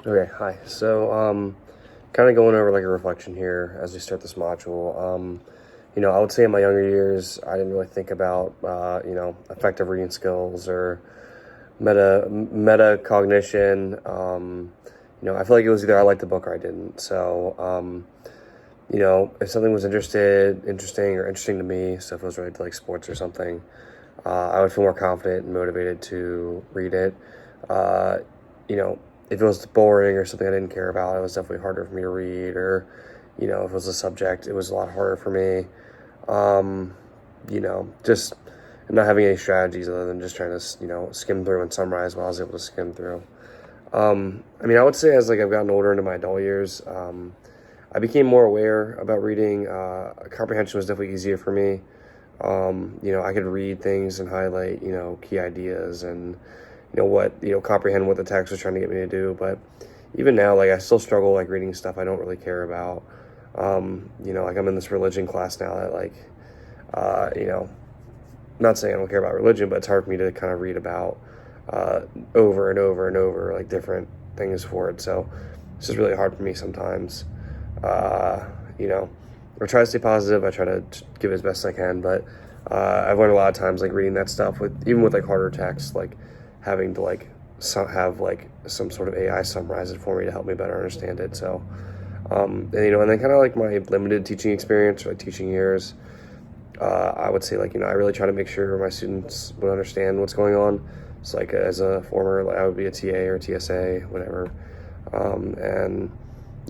Okay, hi. So, kind of going over like a reflection here as we start this module. I would say in my younger years, I didn't really think about, effective reading skills or metacognition. I feel like it was either I liked the book or I didn't. So, if something was interesting or interesting to me, so if it was related to like sports or something, I would feel more confident and motivated to read it. Uh, you know, if it was boring or something I didn't care about, it was definitely harder for me to read. Or, if it was a subject, it was a lot harder for me. Um, just not having any strategies other than just trying to, skim through and summarize what I was able to skim through. I would say as like I've gotten older into my adult years, I became more aware about reading. Comprehension was definitely easier for me. I could read things and highlight, key ideas and, comprehend what the text was trying to get me to do. But even now, like, I still struggle, like, reading stuff I don't really care about. Like, I'm in this religion class now that, like, uh, you know, not saying I don't care about religion, but it's hard for me to kind of read about uh, over and over and over, like, different things for it. So it's just really hard for me sometimes. Uh, you know, I try to stay positive. I try to give as best I can, but I've learned a lot of times like reading that stuff with even with like harder text, like having to like have like some sort of AI summarize it for me to help me better understand it. So, and then kind of like my limited teaching experience or like teaching years, I would say like I really try to make sure my students would understand what's going on. So like as a former, like, I would be a TA or TSA, whatever, and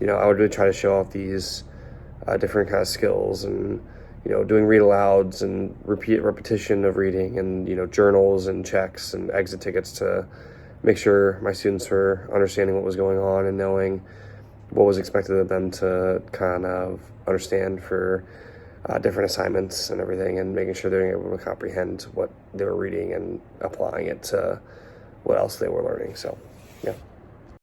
I would really try to show off these different kind of skills and doing read alouds and repetition of reading and journals and checks and exit tickets to make sure my students were understanding what was going on and knowing what was expected of them to kind of understand for different assignments and everything, and making sure they're able to comprehend what they were reading and applying it to what else they were learning. So, yeah.